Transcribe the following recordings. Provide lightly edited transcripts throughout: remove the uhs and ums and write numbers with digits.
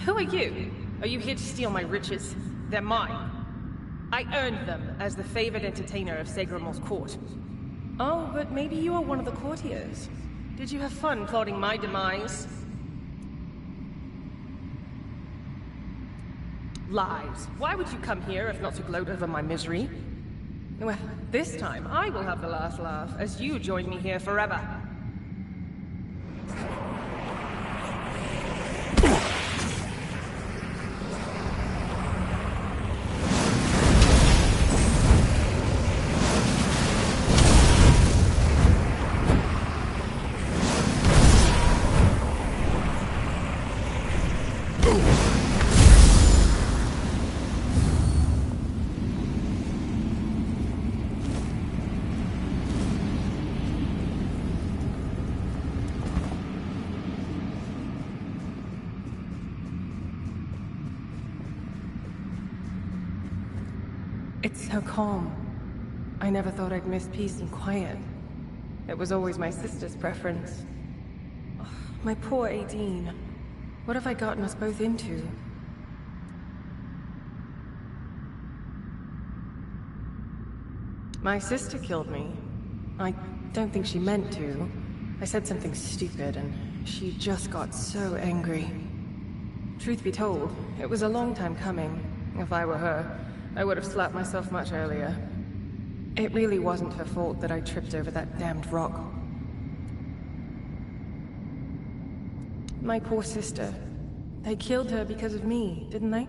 Who are you? Are you here to steal my riches? They're mine. I earned them as the favored entertainer of Segramor's court. Oh, but maybe you are one of the courtiers. Did you have fun plotting my demise? Lies. Why would you come here if not to gloat over my misery? Well, this time I will have the last laugh, as you join me here forever. It's so calm. I never thought I'd miss peace and quiet. It was always my sister's preference. Oh, my poor Aideen. What have I gotten us both into? My sister killed me. I don't think she meant to. I said something stupid and she just got so angry. Truth be told, it was a long time coming. If I were her, I would have slapped myself much earlier. It really wasn't her fault that I tripped over that damned rock. My poor sister. They killed her because of me, didn't they?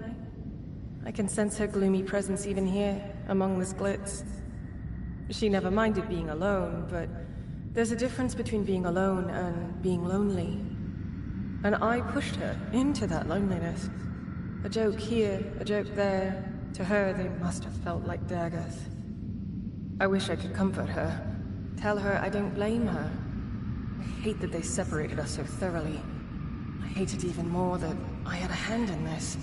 I can sense her gloomy presence even here, among this glitz. She never minded being alone, but there's a difference between being alone and being lonely. And I pushed her into that loneliness. A joke here, a joke there. To her, they must have felt like daggers. I wish I could comfort her. Tell her I don't blame her. I hate that they separated us so thoroughly. I hate it even more that I had a hand in this.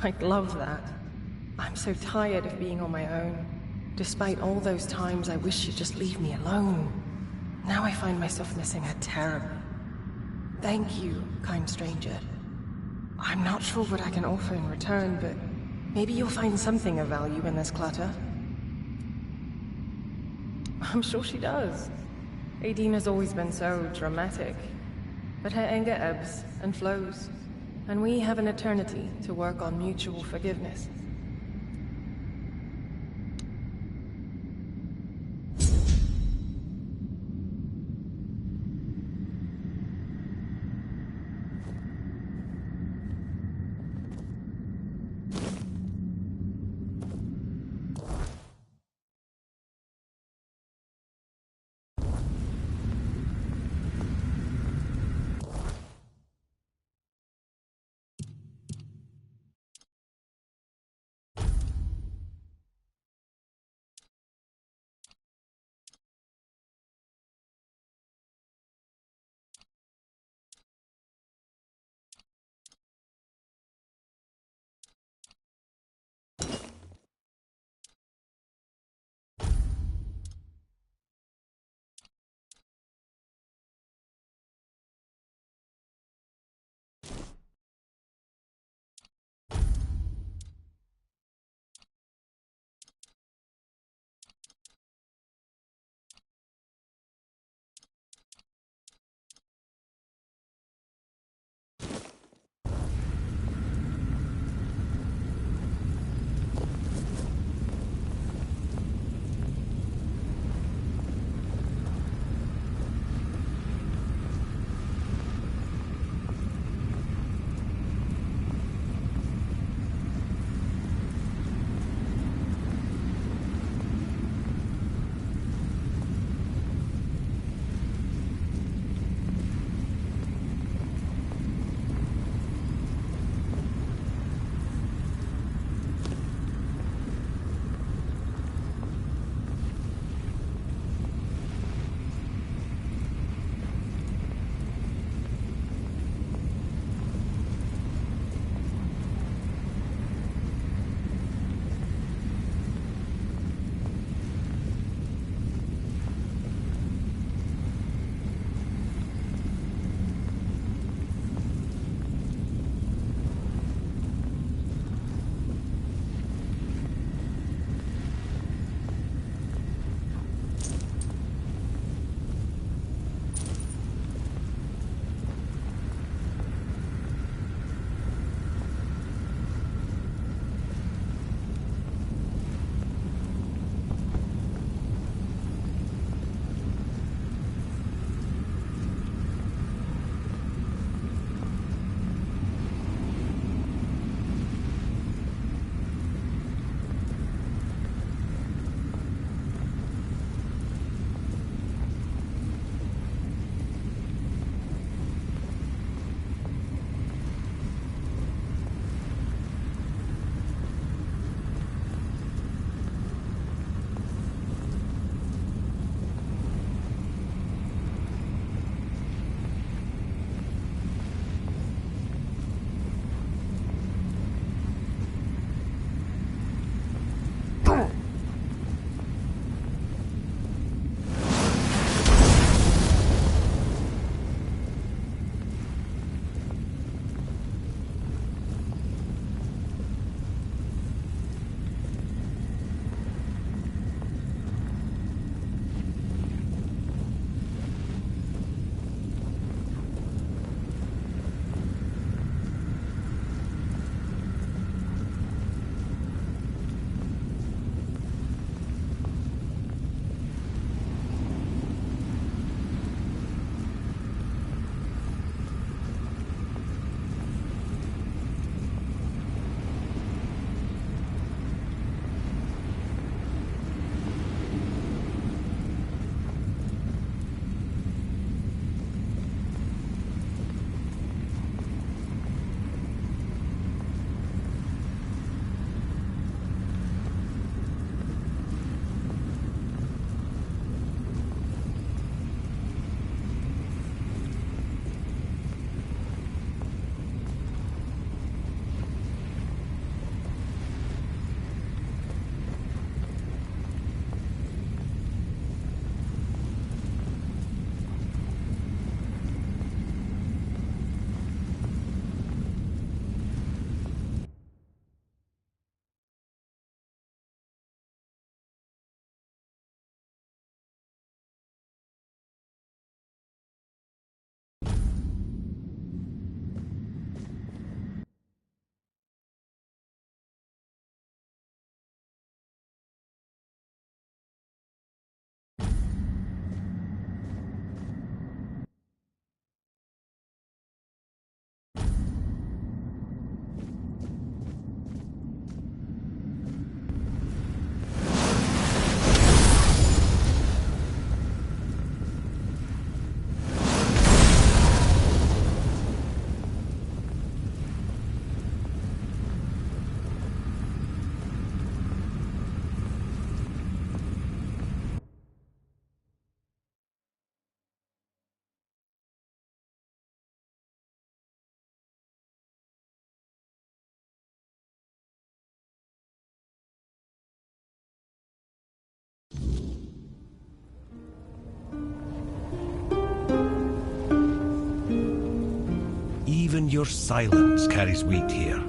I'd love that. I'm so tired of being on my own. Despite all those times I wish she'd just leave me alone. Now I find myself missing her terribly. Thank you, kind stranger. I'm not sure what I can offer in return, but maybe you'll find something of value in this clutter. I'm sure she does. Aideen has always been so dramatic. But her anger ebbs and flows, and we have an eternity to work on mutual forgiveness. Even your silence carries weight here.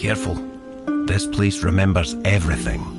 Careful. This place remembers everything.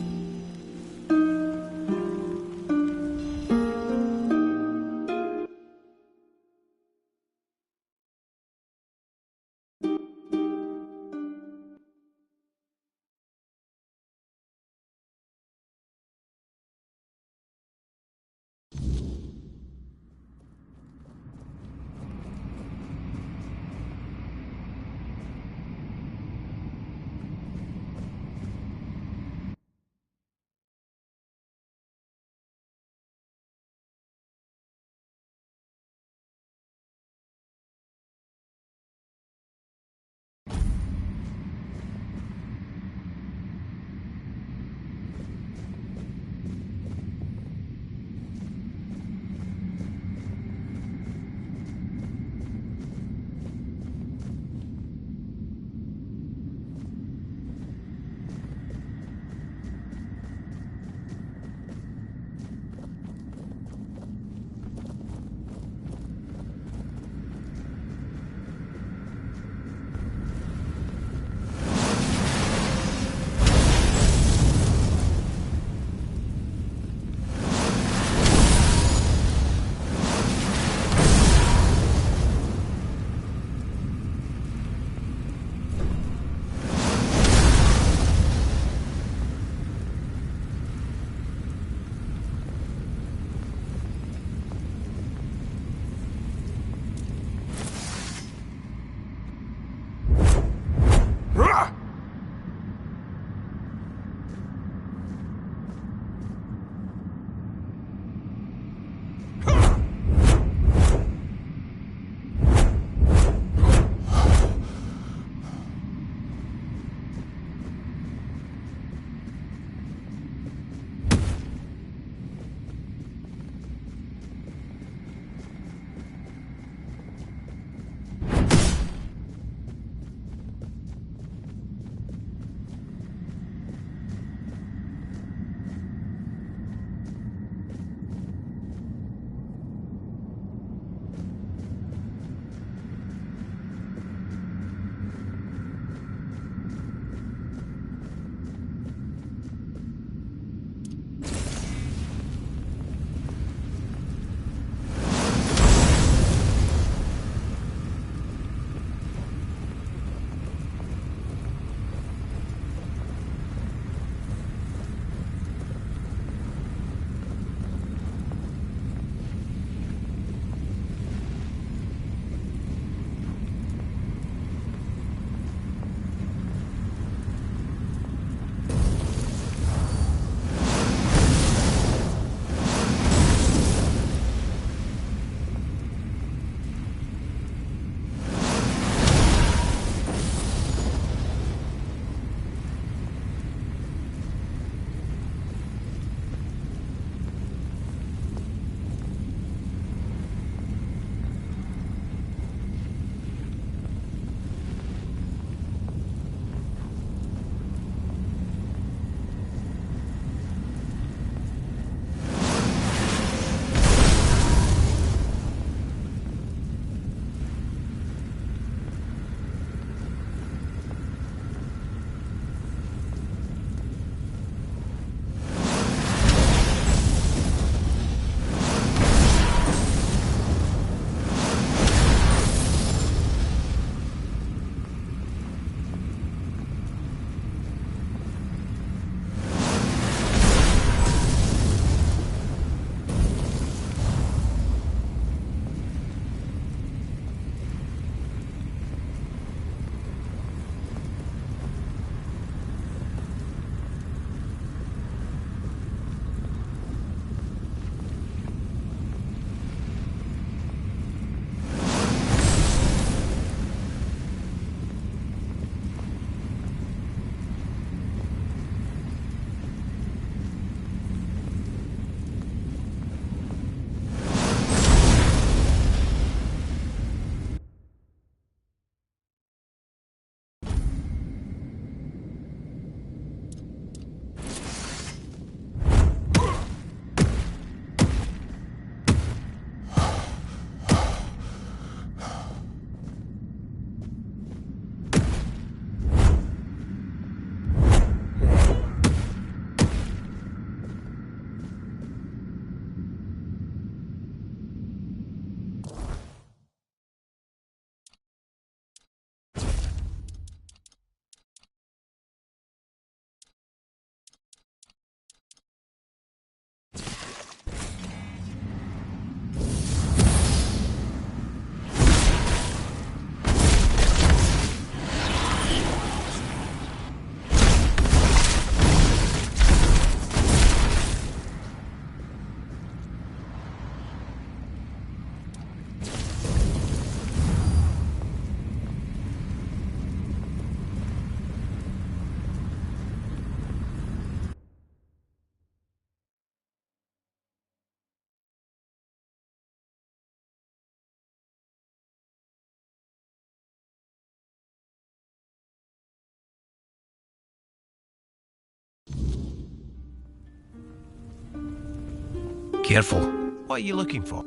Careful. What are you looking for?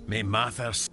May Mathers.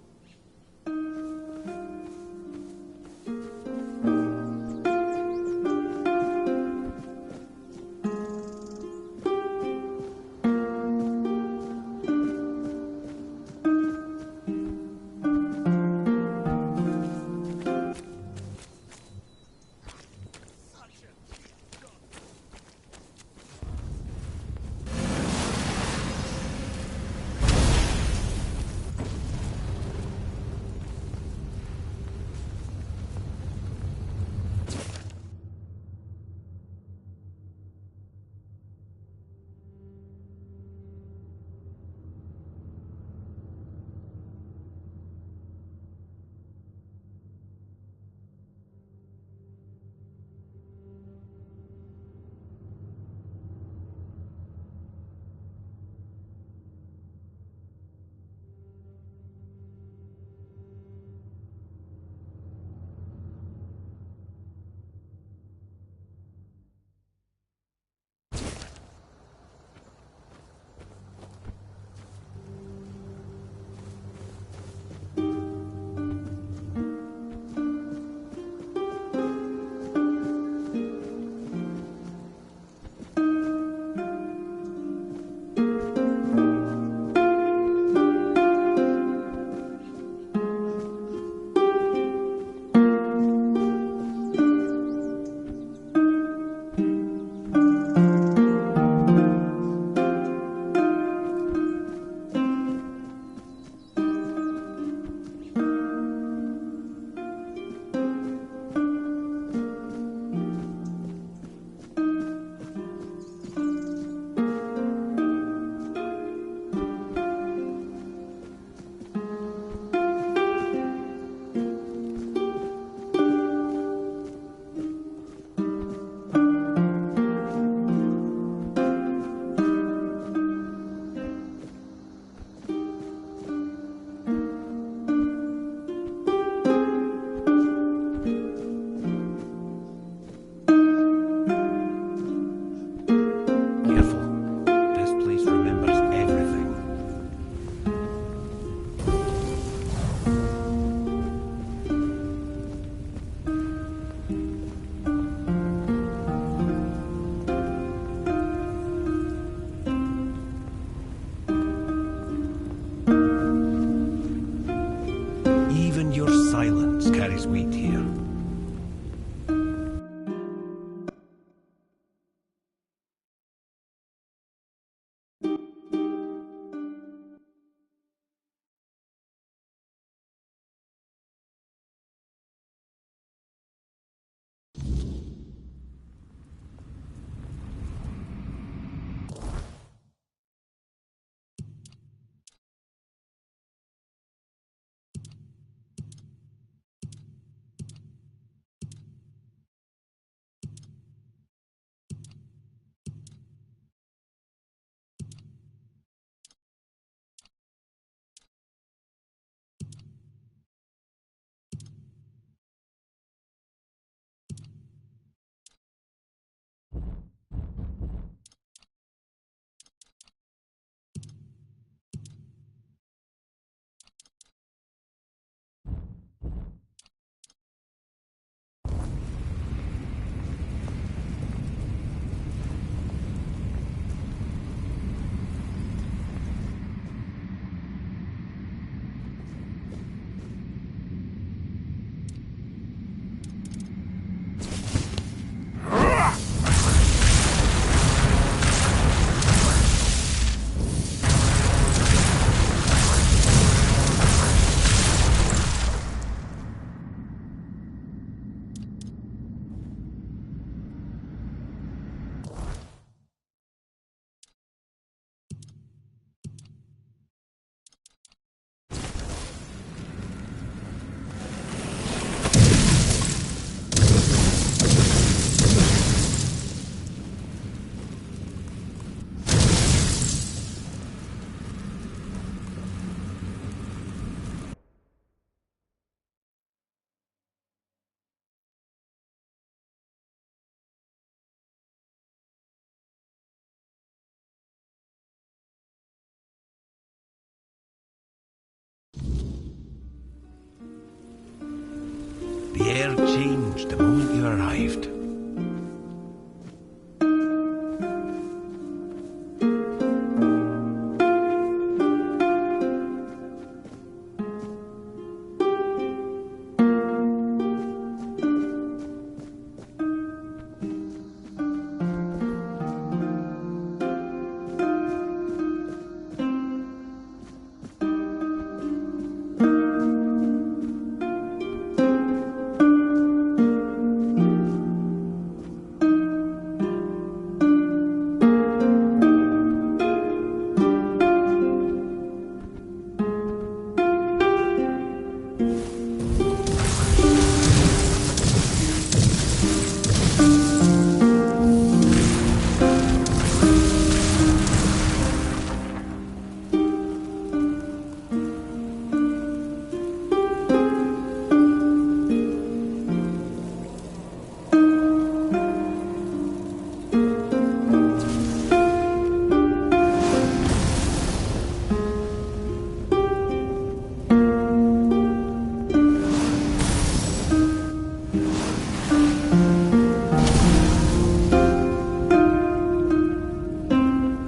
changed the moment you arrived.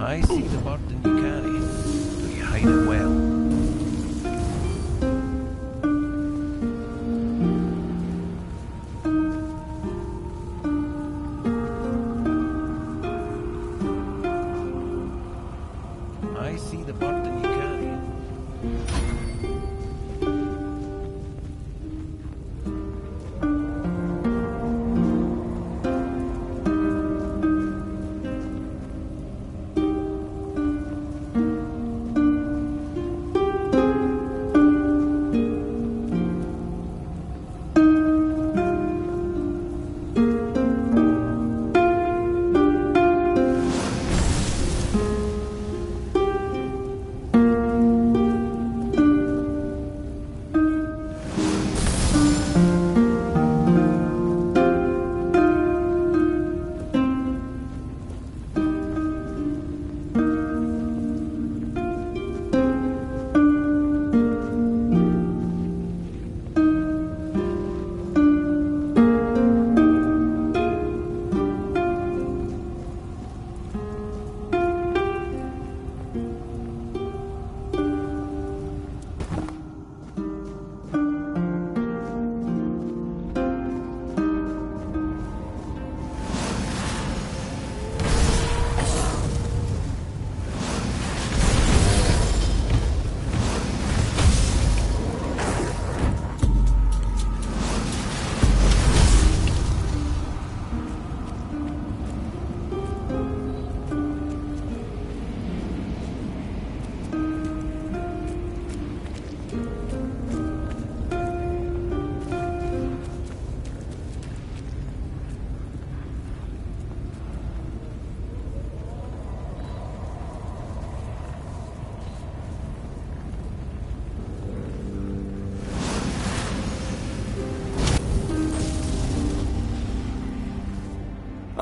I see the burden you carry, but you hide it well. I see the burden you carry.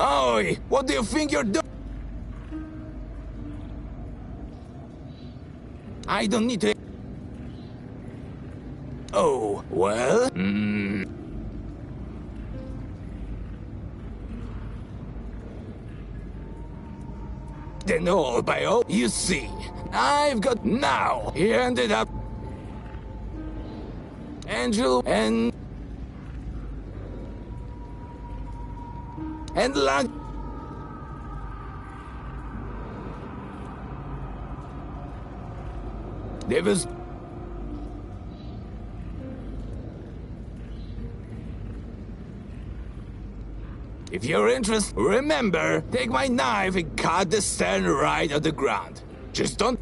Oi! What do you think you're doing? I don't need to... Oh, well... Then all by all, you see, I've got now. He ended up... Angel and luck. There was... If you're interested, remember, take my knife and cut the stand right on the ground. Just don't...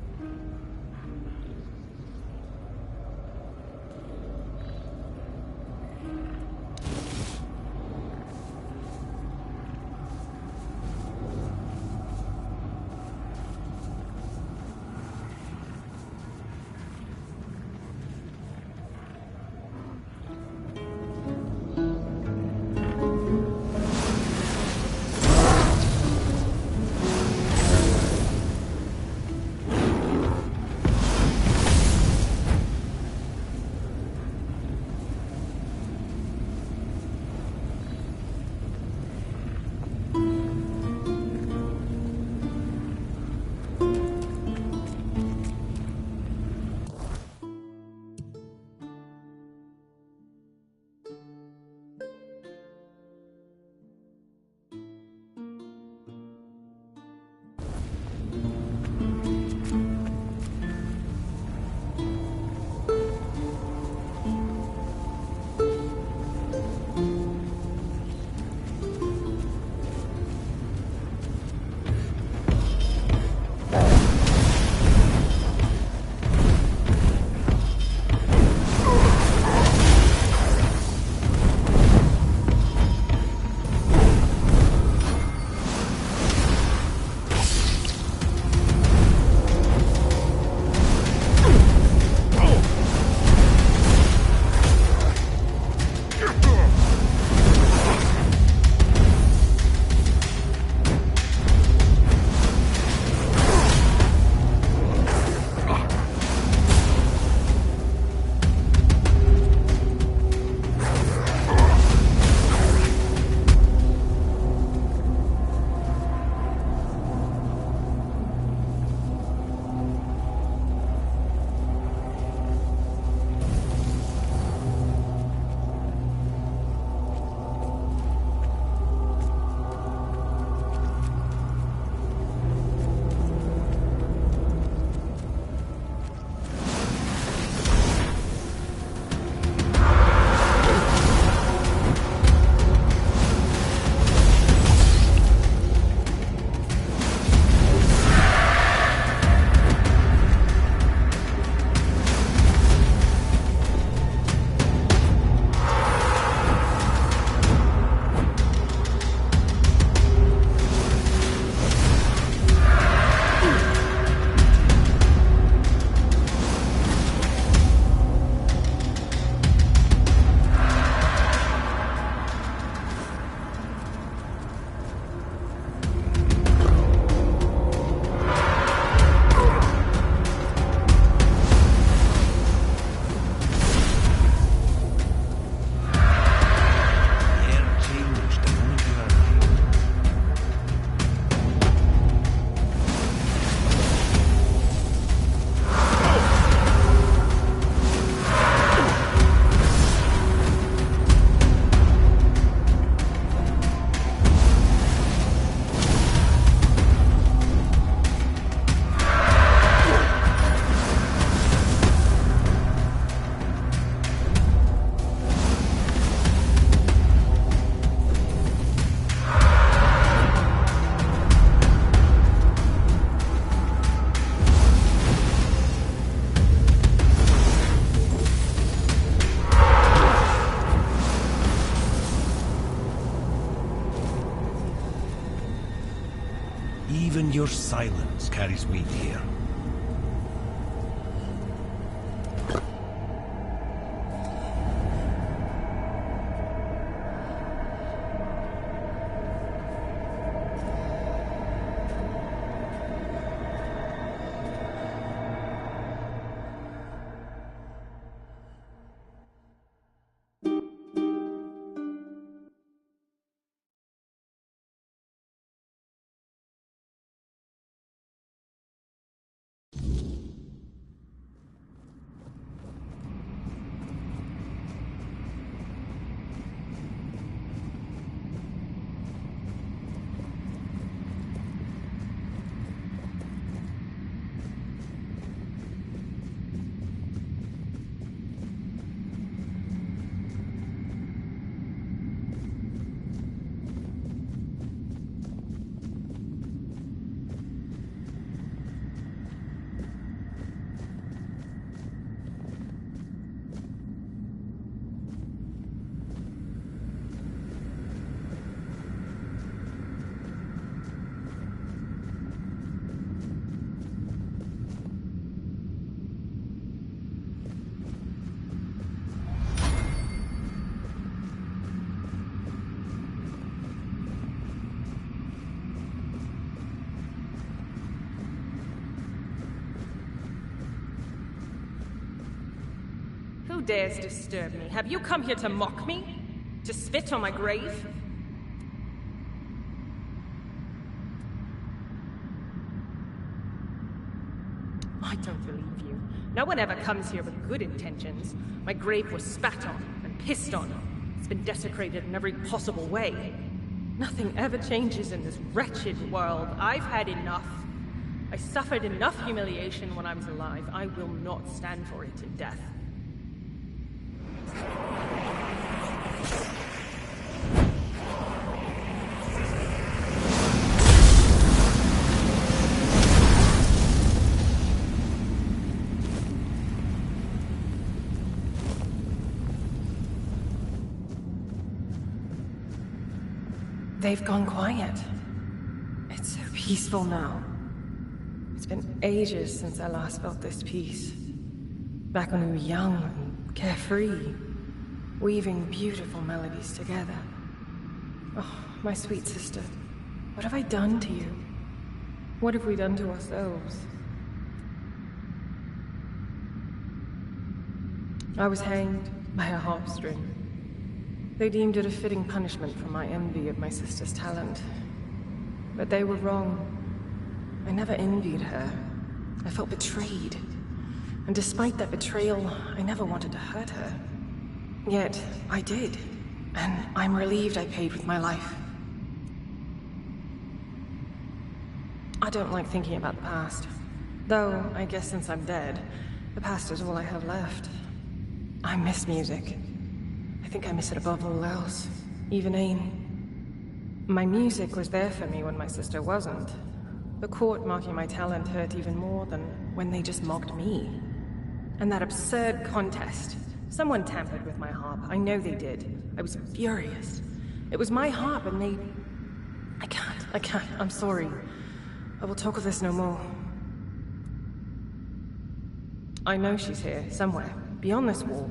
Even your silence carries weight here. Who dares disturb me? Have you come here to mock me? To spit on my grave? I don't believe you. No one ever comes here with good intentions. My grave was spat on and pissed on. It's been desecrated in every possible way. Nothing ever changes in this wretched world. I've had enough. I suffered enough humiliation when I was alive. I will not stand for it in death. They've gone quiet. It's so peaceful now. It's been ages since I last felt this peace. Back when we were young and carefree, weaving beautiful melodies together. Oh, my sweet sister, what have I done to you? What have we done to ourselves? I was hanged by a harp string. They deemed it a fitting punishment for my envy of my sister's talent. But they were wrong. I never envied her. I felt betrayed. And despite that betrayal, I never wanted to hurt her. Yet, I did. And I'm relieved I paid with my life. I don't like thinking about the past. Though, I guess since I'm dead, the past is all I have left. I miss music. I think I miss it above all else, even Ain. My music was there for me when my sister wasn't. The court mocking my talent hurt even more than when they just mocked me. And that absurd contest. Someone tampered with my harp. I know they did. I was furious. It was my harp and they... I can't. I'm sorry. I will talk of this no more. I know she's here, somewhere, beyond this wall.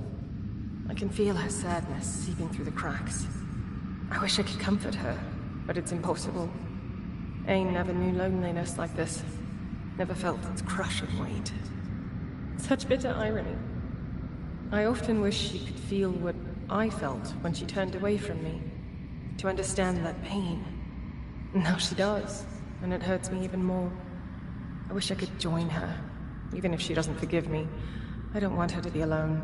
I can feel her sadness seeping through the cracks. I wish I could comfort her, but it's impossible. Ain never knew loneliness like this. Never felt its crushing weight. Such bitter irony. I often wish she could feel what I felt when she turned away from me. To understand that pain. Now she does, and it hurts me even more. I wish I could join her, even if she doesn't forgive me. I don't want her to be alone.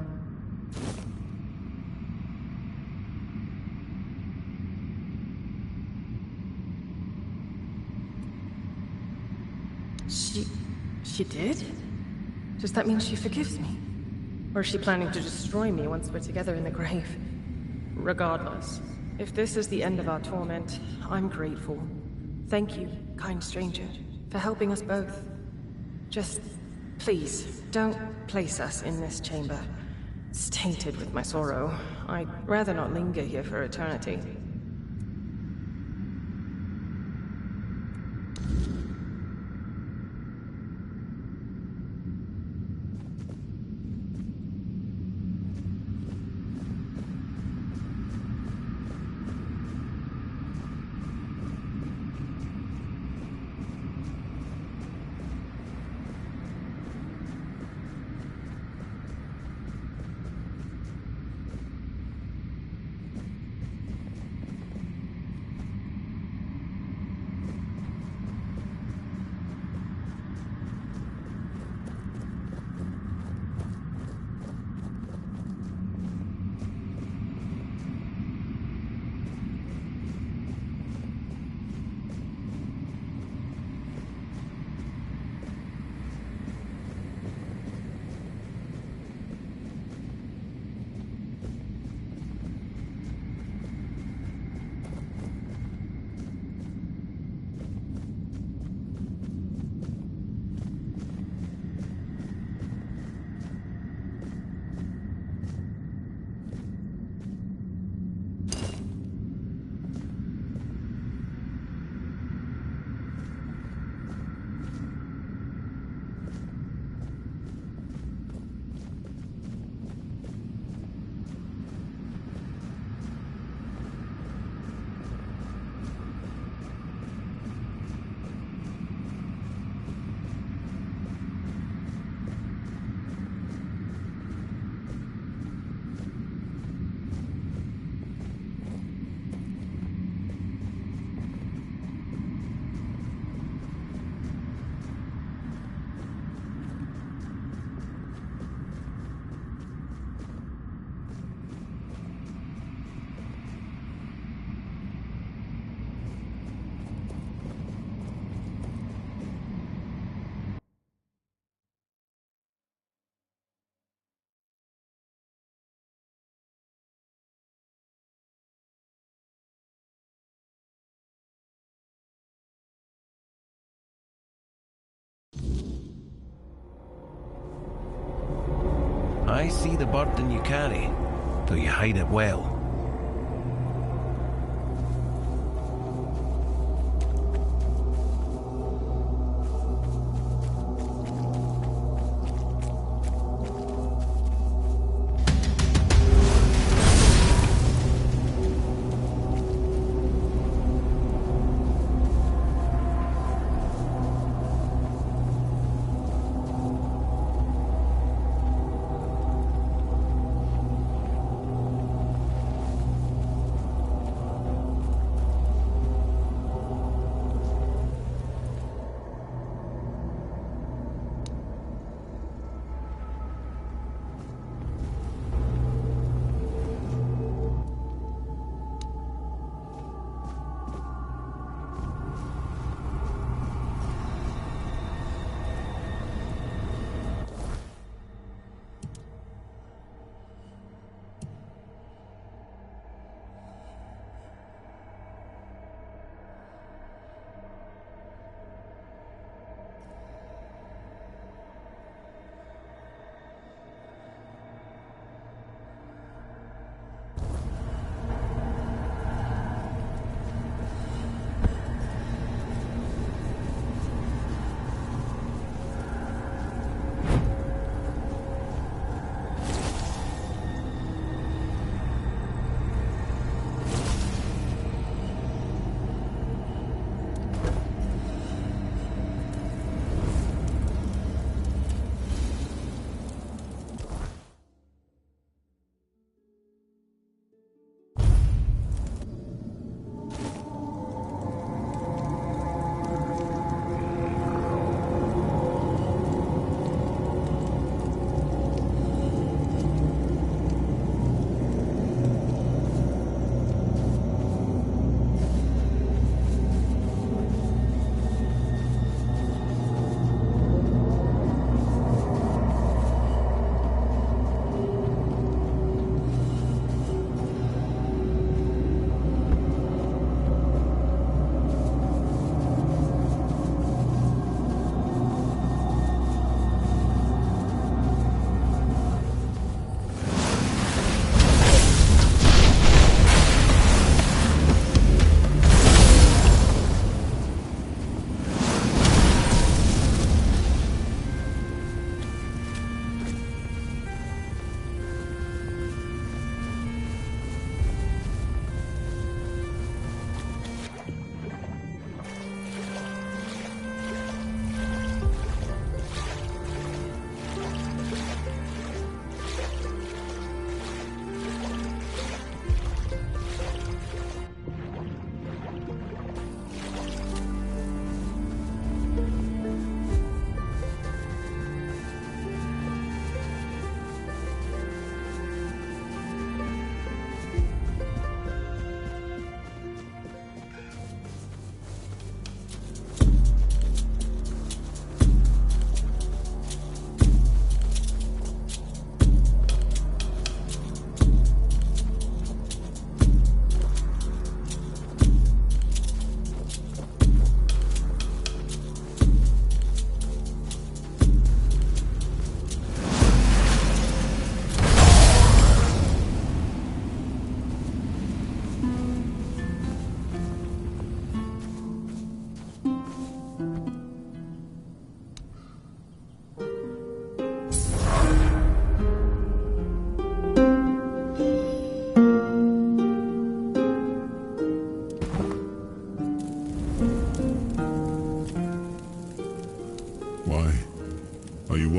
She did? Does that mean she forgives me? Or is she planning to destroy me once we're together in the grave? Regardless, if this is the end of our torment, I'm grateful. Thank you, kind stranger, for helping us both. Just, please, don't place us in this chamber. It's tainted with my sorrow. I'd rather not linger here for eternity. I see the burden you carry, though you hide it well.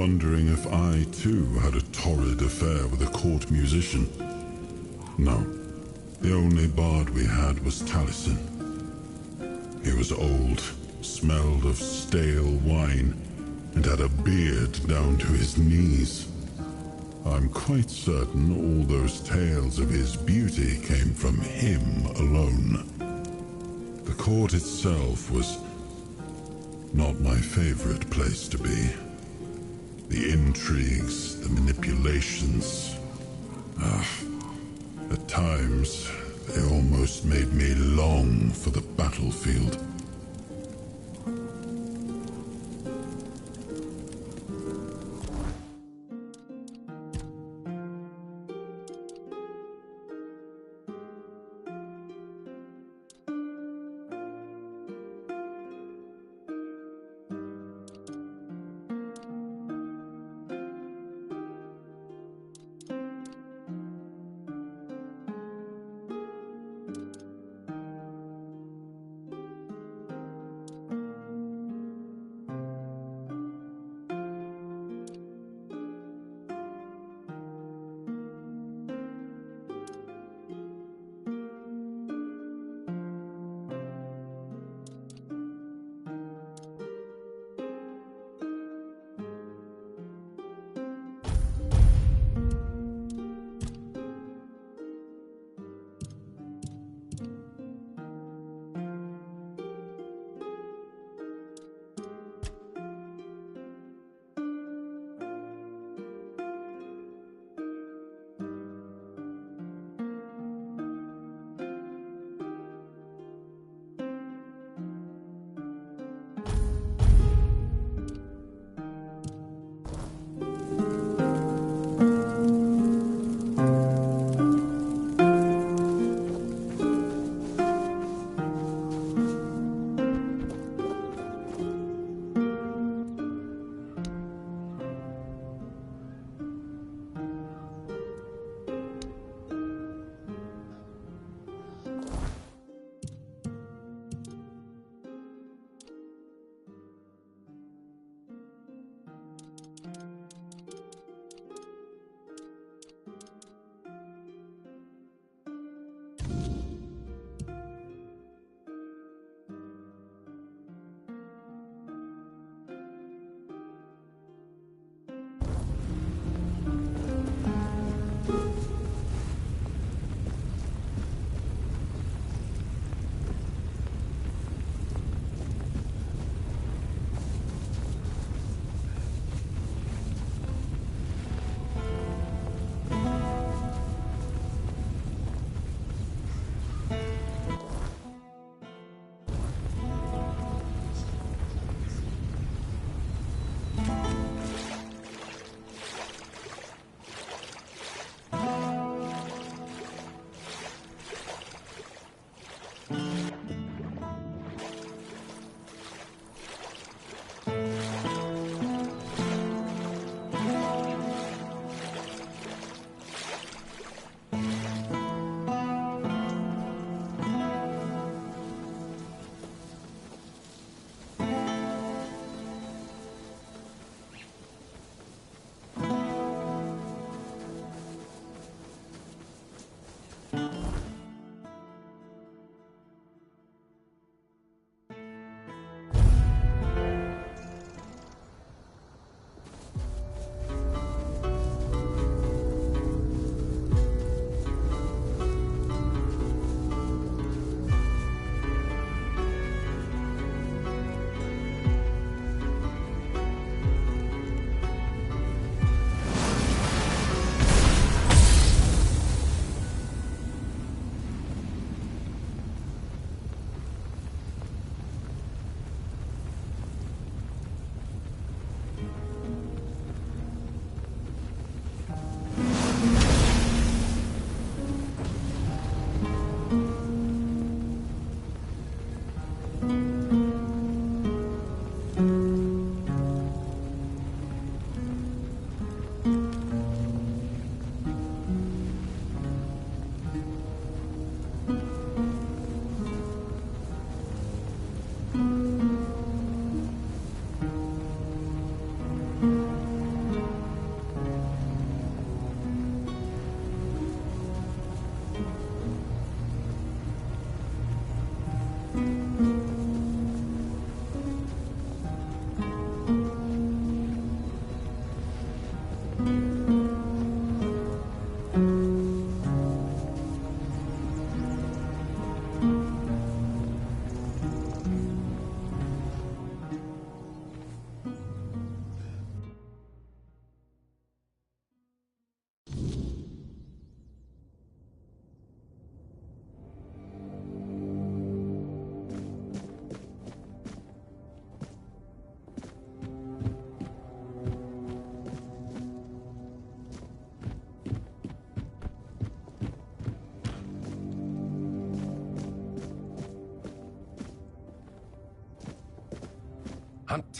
wondering if I, too, had a torrid affair with a court musician. No. The only bard we had was Taliesin. He was old, smelled of stale wine, and had a beard down to his knees. I'm quite certain all those tales of his beauty came from him alone. The court itself was not my favorite place to be. The intrigues, the manipulations. At times, they almost made me long for the battlefield.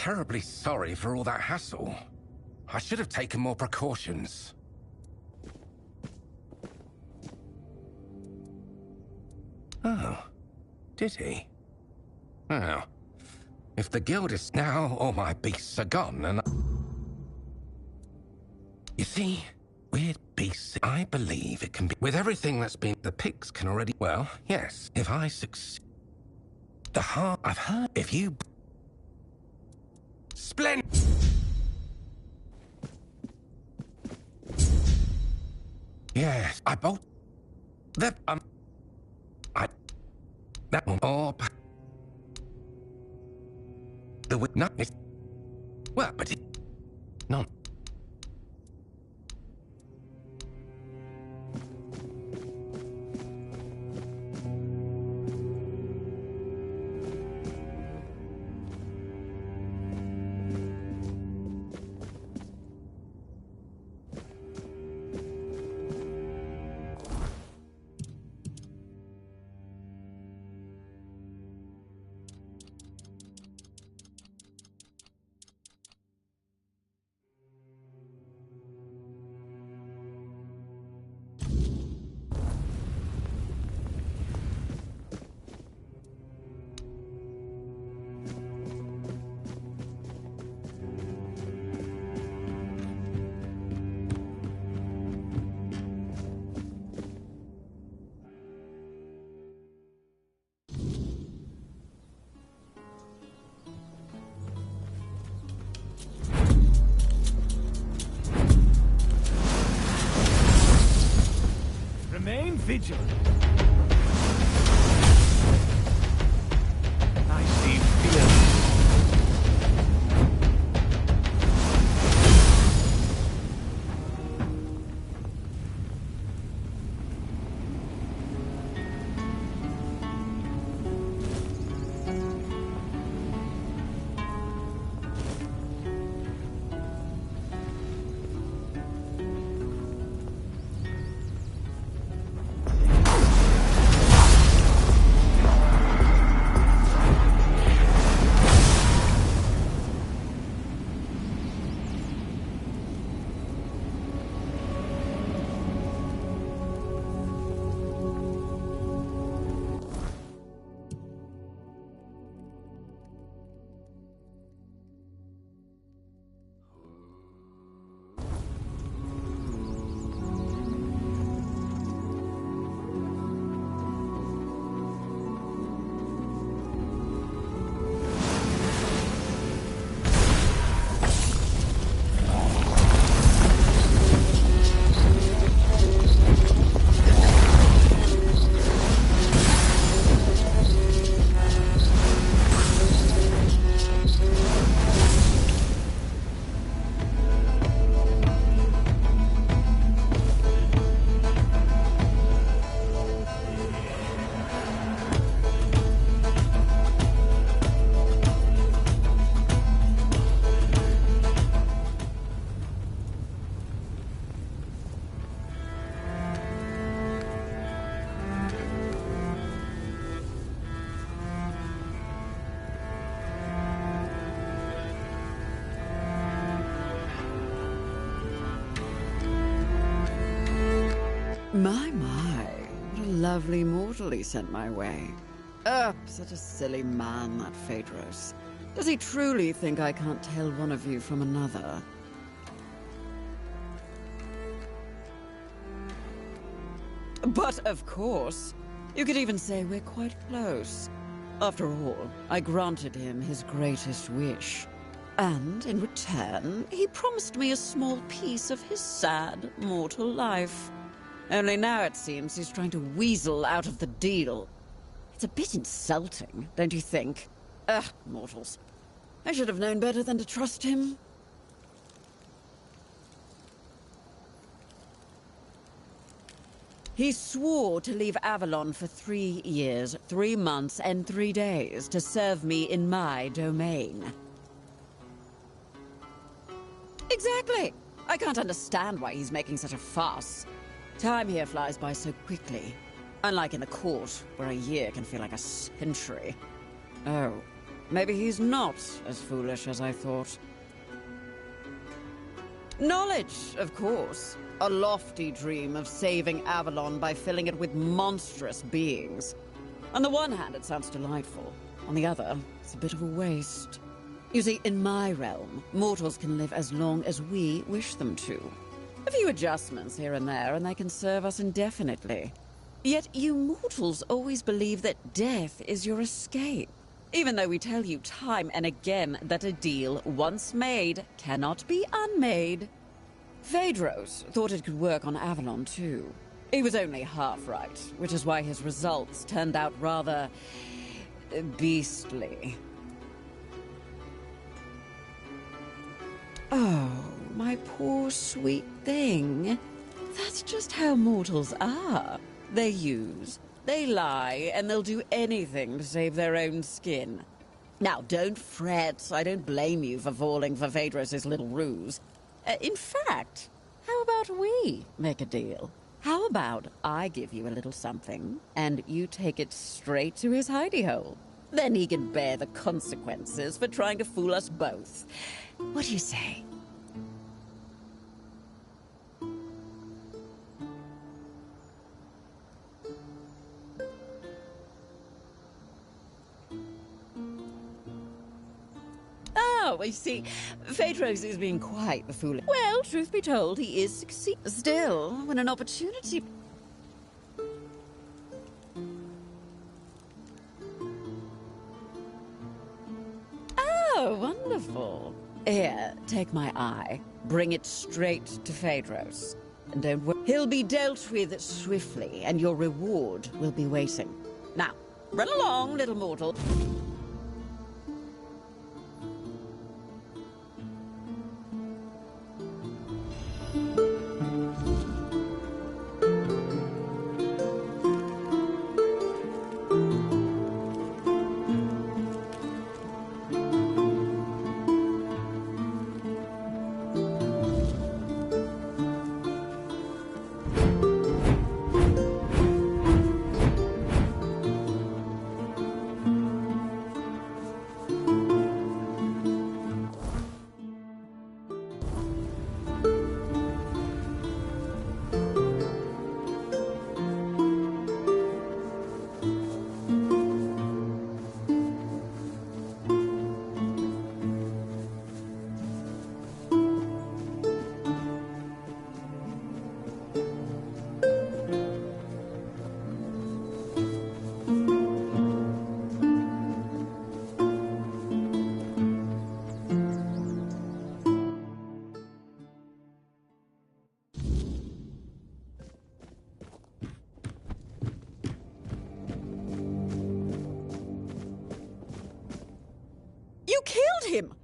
terribly sorry for all that hassle. I should have taken more precautions. Oh, did he? Well, if the guild is now, all my beasts are gone, and you see, weird beasts, I believe it can be. With everything that's been, the pigs can already, well, yes, if I succeed. The heart, I've heard, if you... Splendid! Yes, I both... That, that one, or... The wit, not it. Well, but it... None. Remain vigilant. I see fear. My, what a lovely mortal he sent my way. Such a silly man, that Phaedros. Does he truly think I can't tell one of you from another? But of course, you could even say we're quite close. After all, I granted him his greatest wish. And in return, he promised me a small piece of his sad, mortal life. Only now it seems he's trying to weasel out of the deal. It's a bit insulting, don't you think? Mortals. I should have known better than to trust him. He swore to leave Avalon for 3 years, 3 months, and 3 days to serve me in my domain. Exactly! I can't understand why he's making such a fuss. Time here flies by so quickly. Unlike in the court, where a year can feel like a century. Oh, maybe he's not as foolish as I thought. Knowledge, of course. A lofty dream of saving Avalon by filling it with monstrous beings. On the one hand, it sounds delightful. On the other, it's a bit of a waste. You see, in my realm, mortals can live as long as we wish them to. A few adjustments here and there, and they can serve us indefinitely. Yet you mortals always believe that death is your escape. Even though we tell you time and again that a deal once made cannot be unmade. Phaedros thought it could work on Avalon too. He was only half right, which is why his results turned out rather beastly. Oh, my poor sweet thing. That's just how mortals are. They use, they lie, and they'll do anything to save their own skin. Now, don't fret. I don't blame you for falling for Phaedros' little ruse. In fact, how about we make a deal? How about I give you a little something, and you take it straight to his hidey hole? Then he can bear the consequences for trying to fool us both. What do you say? Oh, I see. Phaedros is being quite the fool. Well, truth be told, he is succeeding. Still, when an opportunity... Oh, wonderful. Here, take my eye. Bring it straight to Phaedros. And don't worry. He'll be dealt with swiftly, and your reward will be waiting. Now, run along, little mortal. You killed him!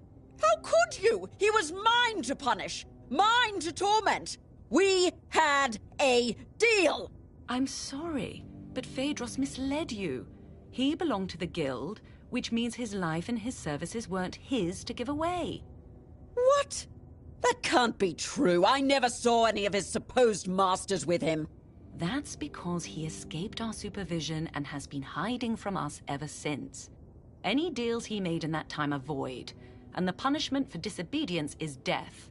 How could you? He was mine to punish, mine to torment. We had a deal! I'm sorry, but Phaedros misled you. He belonged to the guild, which means his life and his services weren't his to give away. What? That can't be true. I never saw any of his supposed masters with him. That's because he escaped our supervision and has been hiding from us ever since. Any deals he made in that time are void, and the punishment for disobedience is death.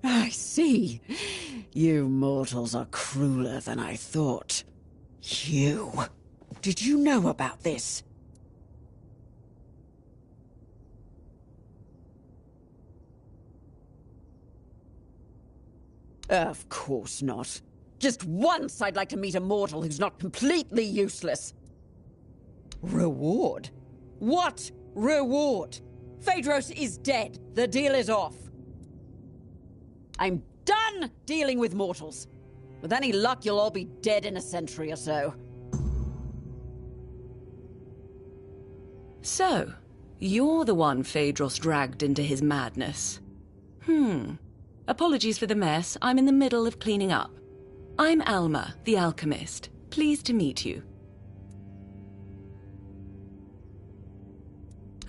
I see. You mortals are crueler than I thought. You. Did you know about this? Of course not. Just once I'd like to meet a mortal who's not completely useless. Reward? What reward? Phaedros is dead. The deal is off. I'm done dealing with mortals. With any luck, you'll all be dead in a century or so. So, you're the one Phaedros dragged into his madness. Apologies for the mess. I'm in the middle of cleaning up. I'm Alma, the alchemist. Pleased to meet you.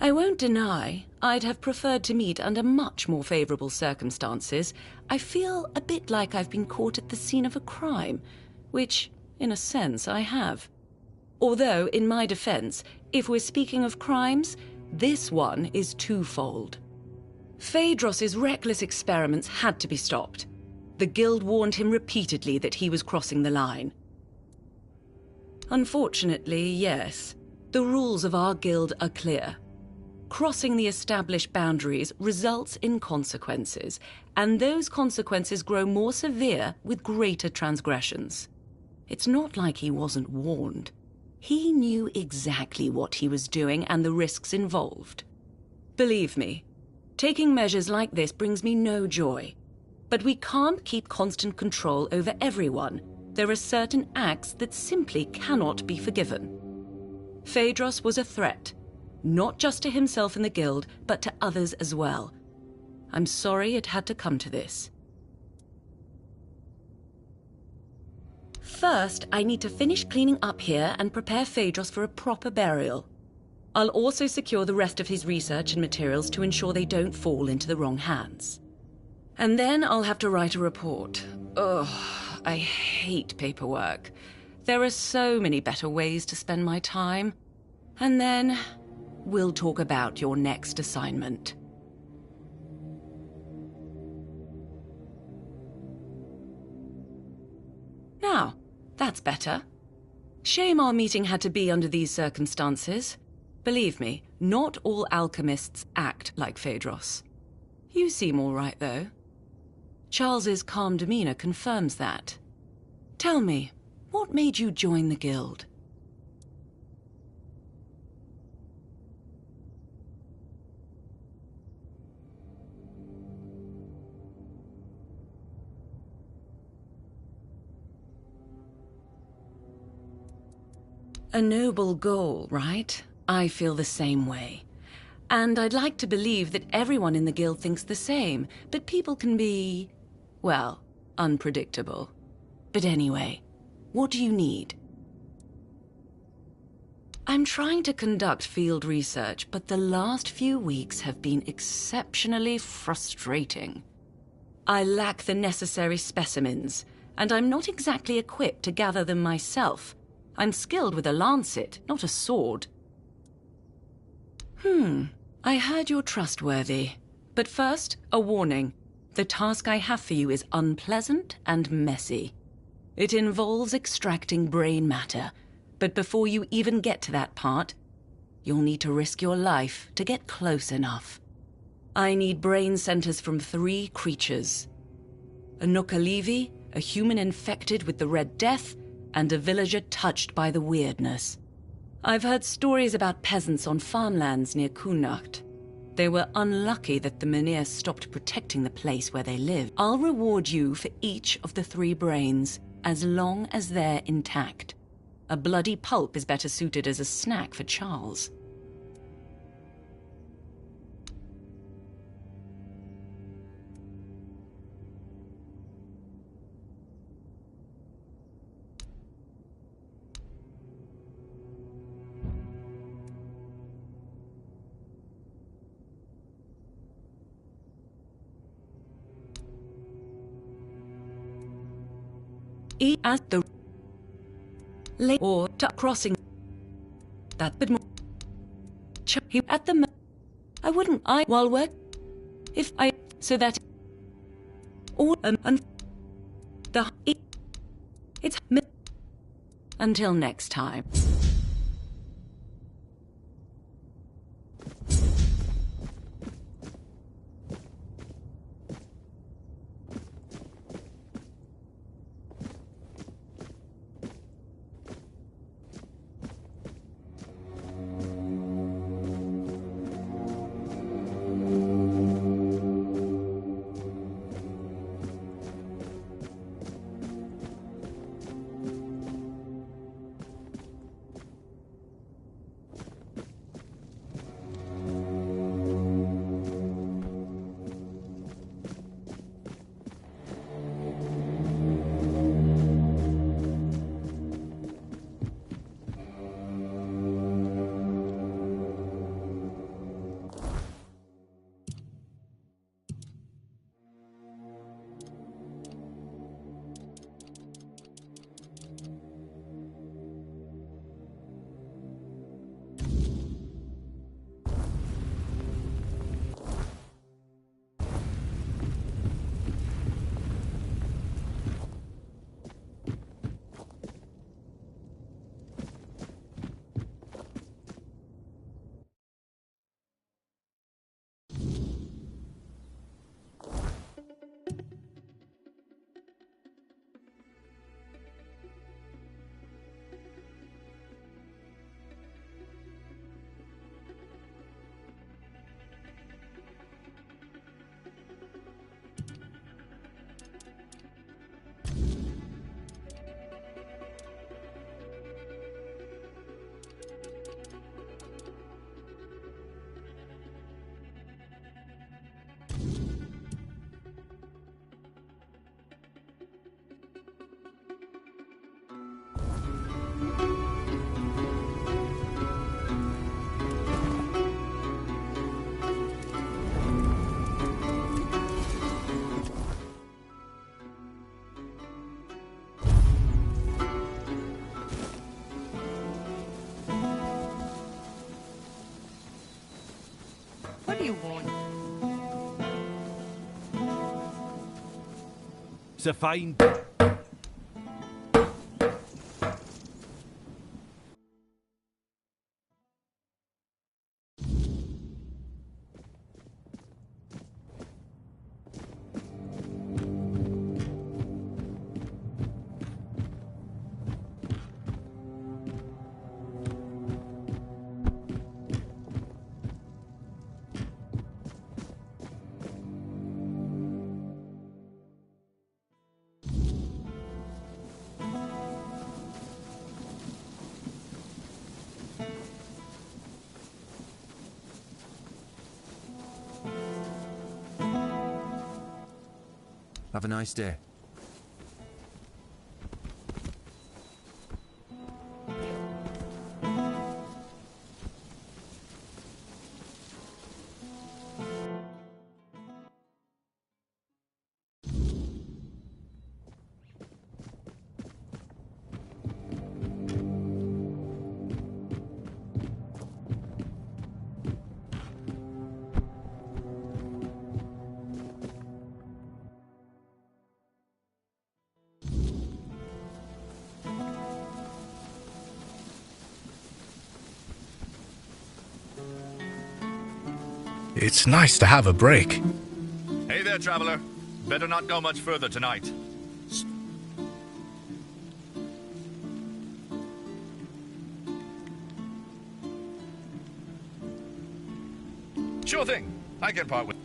I won't deny, I'd have preferred to meet under much more favorable circumstances. I feel a bit like I've been caught at the scene of a crime, which, in a sense, I have. Although, in my defense, if we're speaking of crimes, This one is twofold. Phaedros's reckless experiments had to be stopped. The Guild warned him repeatedly that he was crossing the line. Unfortunately, yes, the rules of our Guild are clear. Crossing the established boundaries results in consequences, and those consequences grow more severe with greater transgressions. It's not like he wasn't warned. He knew exactly what he was doing and the risks involved. Believe me, taking measures like this brings me no joy. But we can't keep constant control over everyone. There are certain acts that simply cannot be forgiven. Phaedros was a threat, not just to himself and the Guild, but to others as well. I'm sorry it had to come to this. First, I need to finish cleaning up here and prepare Phaedros for a proper burial. I'll also secure the rest of his research and materials to ensure they don't fall into the wrong hands. And then I'll have to write a report. Ugh, I hate paperwork. There are so many better ways to spend my time. And then we'll talk about your next assignment. Now, that's better. Shame our meeting had to be under these circumstances. Believe me, not all alchemists act like Phaedros. You seem all right, though. Charles's calm demeanor confirms that. Tell me, what made you join the Guild? A noble goal, right? I feel the same way. And I'd like to believe that everyone in the Guild thinks the same, but people can be, well, unpredictable. But anyway, what do you need? I'm trying to conduct field research, but the last few weeks have been exceptionally frustrating. I lack the necessary specimens, and I'm not exactly equipped to gather them myself. I'm skilled with a lancet, not a sword. I heard you're trustworthy. But first, a warning. The task I have for you is unpleasant and messy. It involves extracting brain matter, but before you even get to that part, you'll need to risk your life to get close enough. I need brain centers from 3 creatures. A Nokalivi, a human infected with the Red Death, and a villager touched by the weirdness. I've heard stories about peasants on farmlands near Kunacht. They were unlucky that the Menhir stopped protecting the place where they lived. I'll reward you for each of the 3 brains, as long as they're intact. A bloody pulp is better suited as a snack for Charles. As the or crossing that but more at the I wouldn't while work if I so that all and the it's until next time. you want. It's a fine... Have a nice day. It's nice to have a break. Hey there, traveler. Better not go much further tonight. Sure thing. I can part with...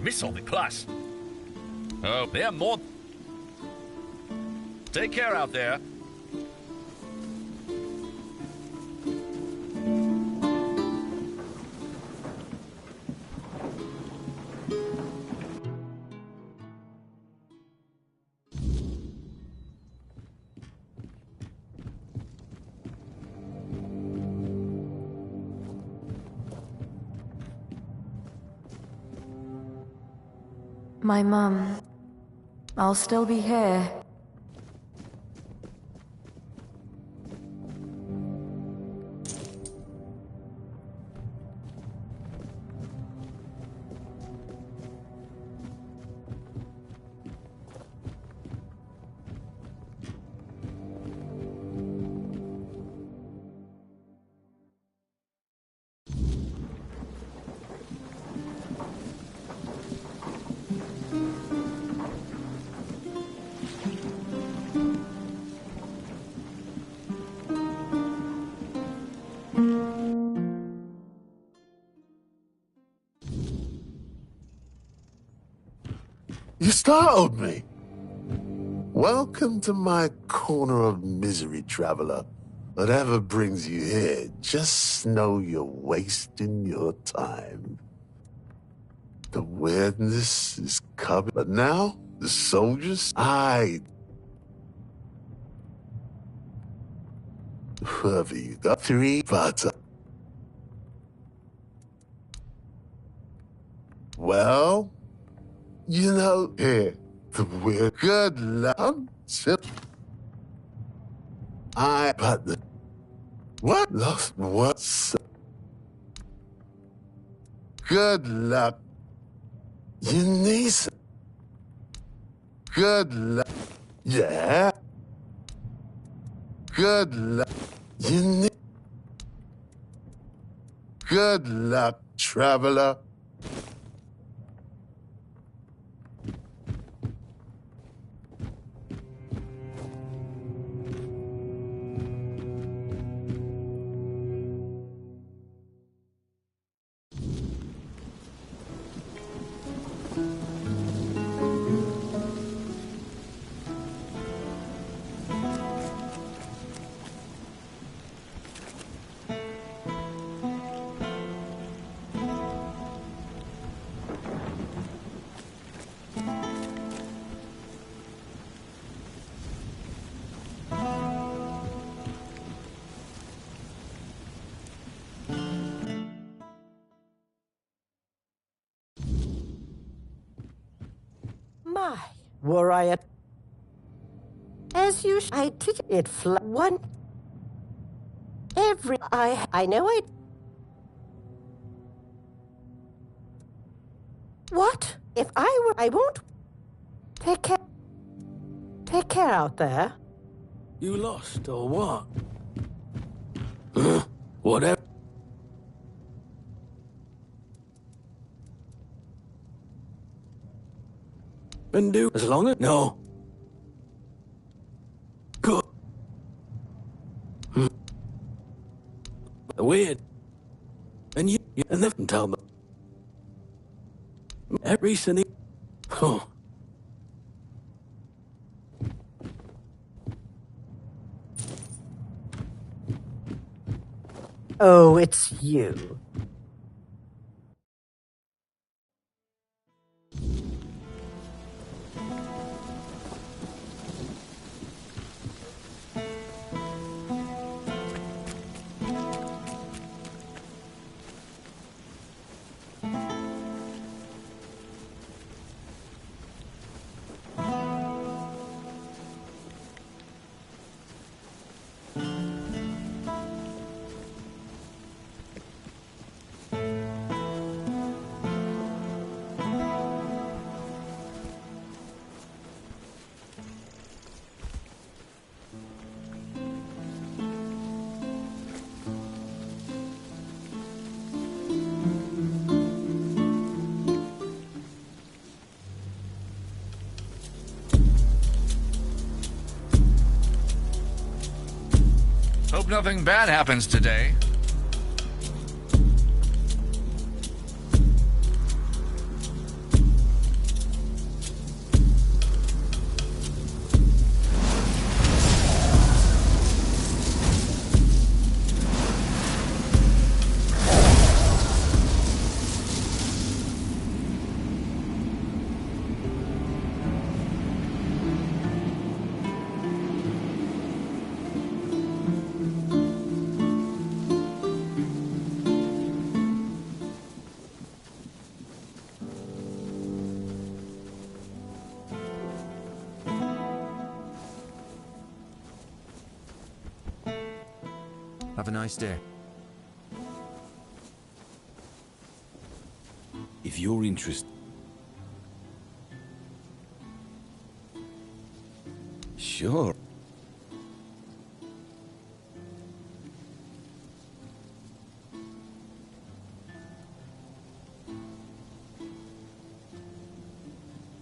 Miss all the class. Oh, they're more... Take care out there. My mum. I'll still be here. You startled me. Welcome to my corner of misery, traveler. Whatever brings you here, just know you're wasting your time. The weirdness is covered, but now the soldiers, whoever you got, 3 butter. Well, you know, here, the weird, good luck. But the, what? Lost what? Good luck. You need some. Good luck. Yeah. Good luck. You need. Good luck, traveler. Were I at... As you I did it one... Every... I know I... What? If I were... I won't... Take care... Take care out there. You lost, or what? Huh? Whatever. And do as long as... No. Good. Weird. And you and they can tell them. Every city. Oh. Oh, it's you. Hope nothing bad happens today. Have a nice day. If you're interested. Sure.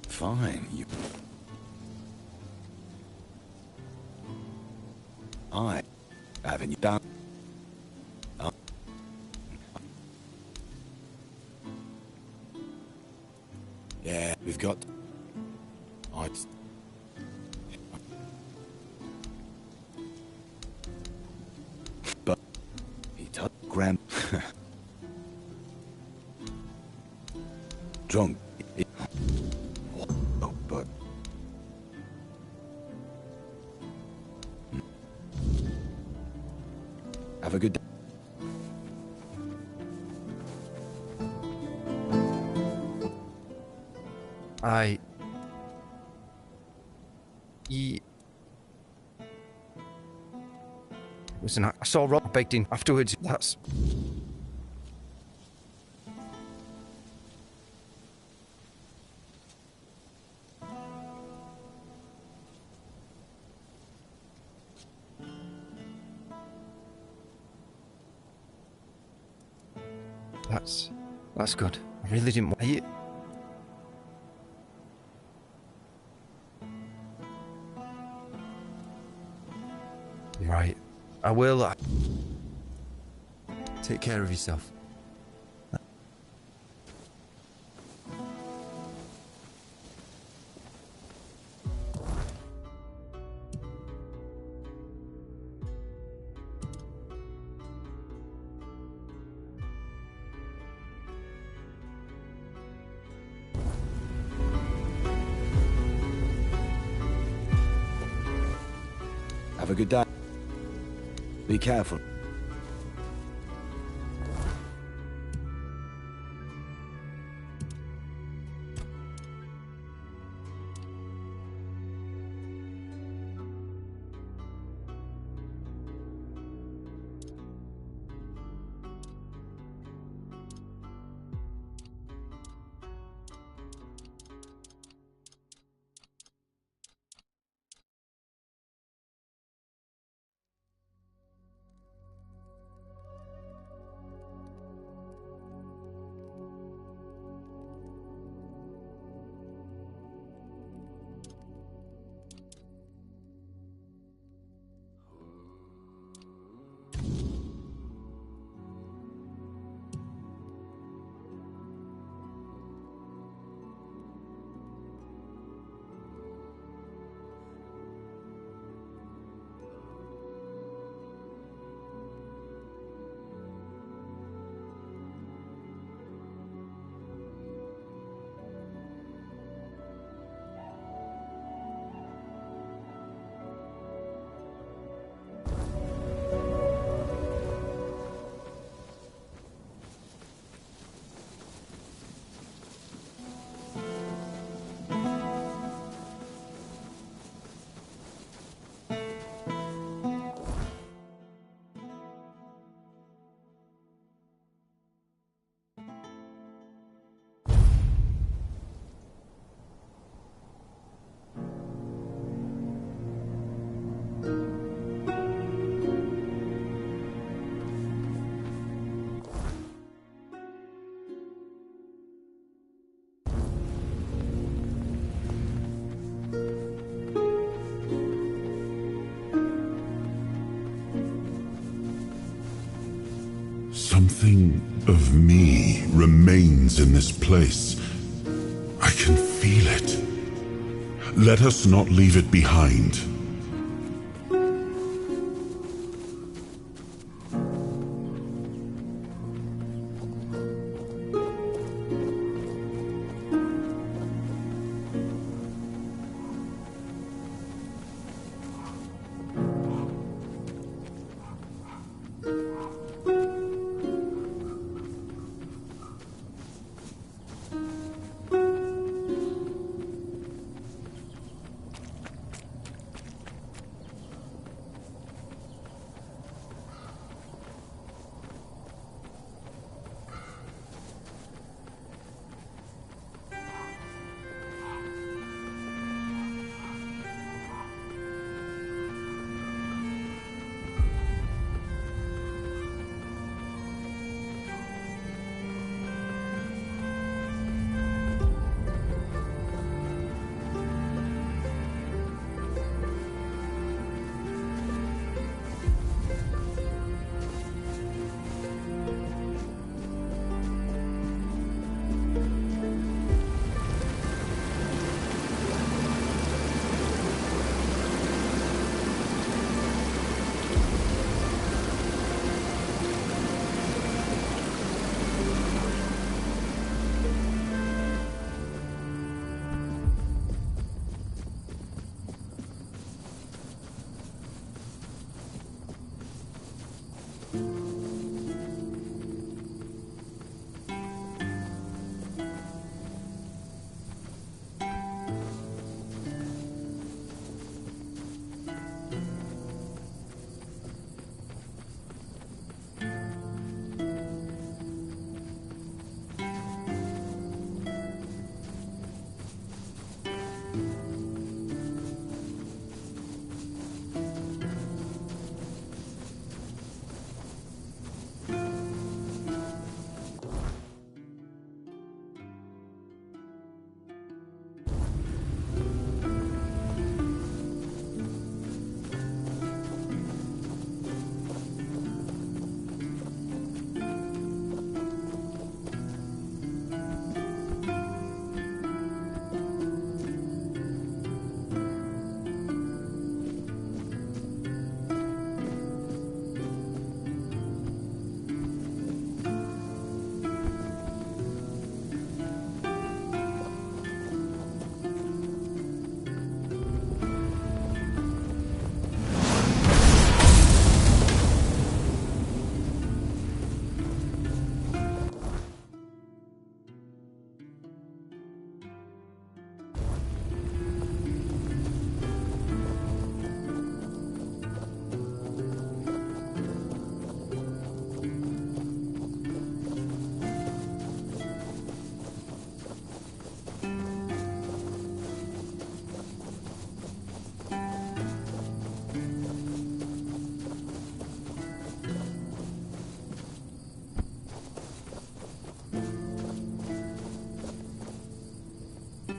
Fine. I haven't done. Yeah, we've got. But he took Grand drunk. Oh, but have a good day. Listen, I saw Rob baked in afterwards. That's good. I really didn't want you. Right. I will. Take care of yourself. Have a good day. Be careful. Something of me remains in this place. I can feel it. Let us not leave it behind.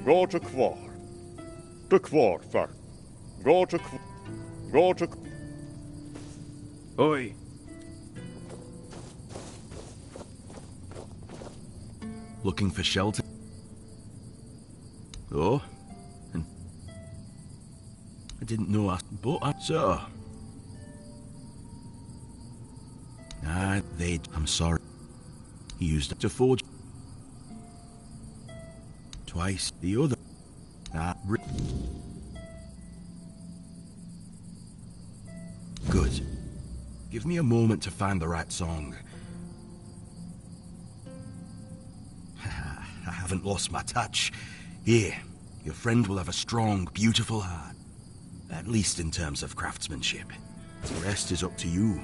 Go to Quar. To Quar first. Go to Go to... Oi. Looking for shelter? Oh? I didn't know but I saw. I'm sorry. He used it to forge. Twice the other. Good. Give me a moment to find the right song. I haven't lost my touch. Here, your friend will have a strong, beautiful heart. At least in terms of craftsmanship. The rest is up to you.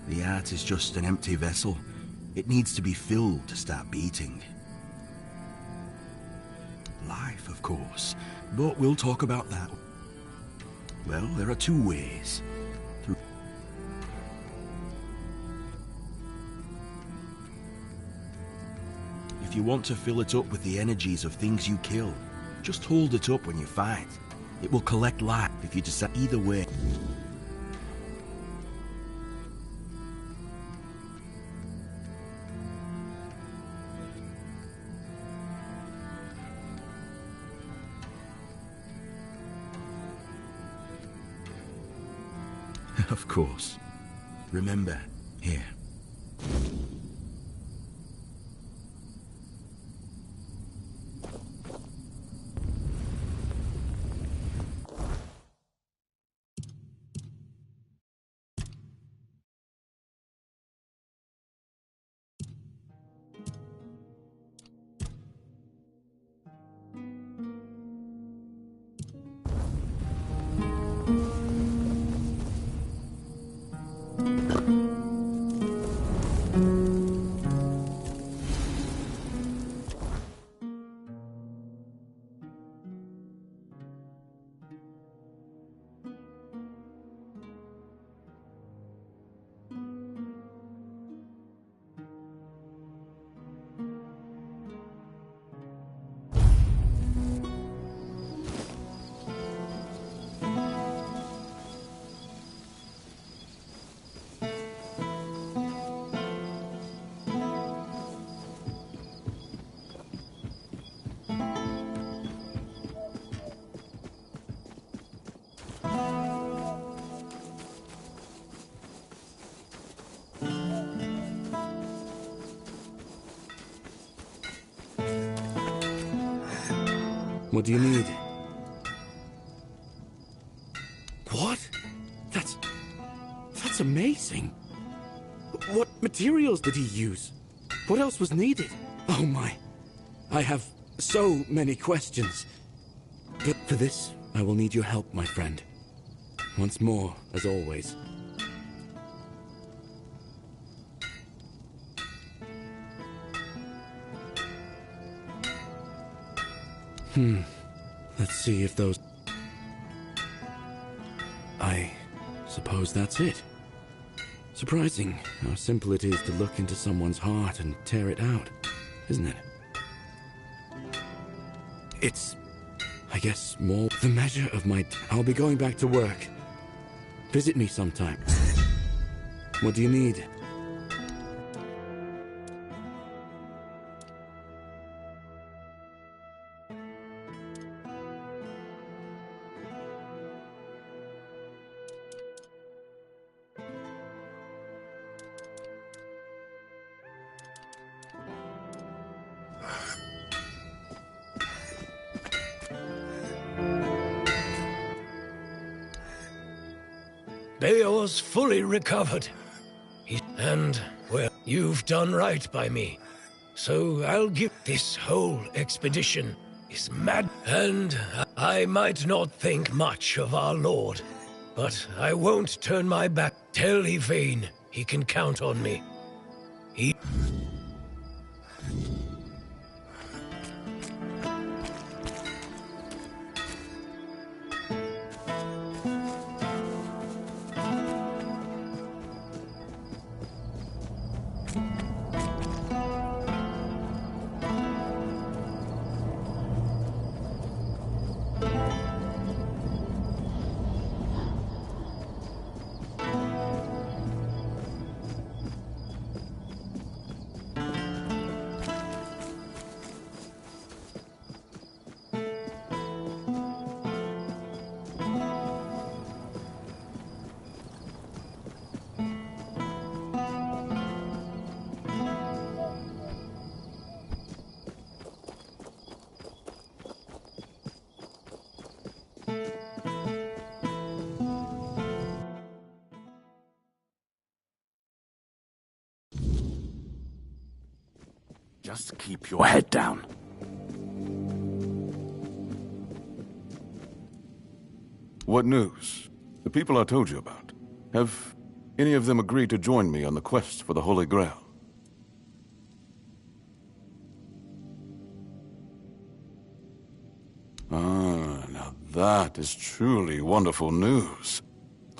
The art is just an empty vessel. It needs to be filled to start beating. Life, of course. But we'll talk about that. Well, there are two ways. If you want to fill it up with the energies of things you kill, just hold it up when you fight. It will collect life if you decide either way. Of course. Remember, here. What do you need? What? That's amazing. What materials did he use? What else was needed? Oh my. I have so many questions. But for this, I will need your help, my friend. Once more, as always. Let's see if those... I suppose that's it. Surprising how simple it is to look into someone's heart and tear it out, isn't it? It's, I guess, more the measure of my... I'll be going back to work. Visit me sometime. What do you need? Beor's fully recovered. And, well, you've done right by me. So I'll give this whole expedition is mad. And I might not think much of our lord, but I won't turn my back. Tell Yvain he can count on me. Just keep your head down. What news? The people I told you about. Have any of them agreed to join me on the quest for the Holy Grail? Ah, now that is truly wonderful news.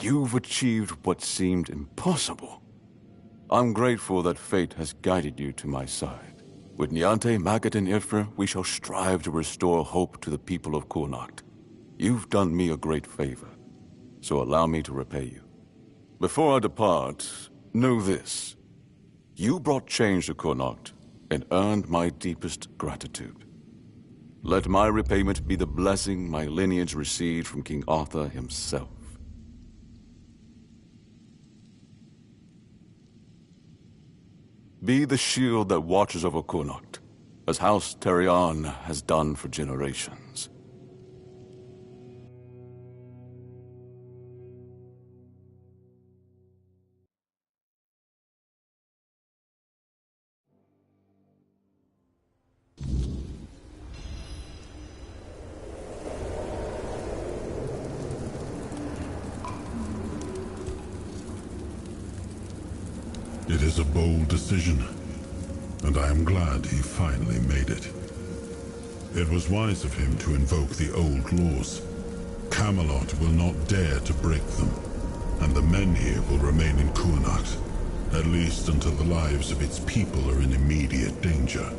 You've achieved what seemed impossible. I'm grateful that fate has guided you to my side. With Niante, Magat, and Ifra, we shall strive to restore hope to the people of Kurnocht. You've done me a great favor, so allow me to repay you. Before I depart, know this. You brought change to Kurnocht and earned my deepest gratitude. Let my repayment be the blessing my lineage received from King Arthur himself. Be the shield that watches over Kurnocht, as House Terion has done for generations. It is a bold decision, and I am glad he finally made it. It was wise of him to invoke the old laws. Camelot will not dare to break them, and the men here will remain in Kurnocht, at least until the lives of its people are in immediate danger.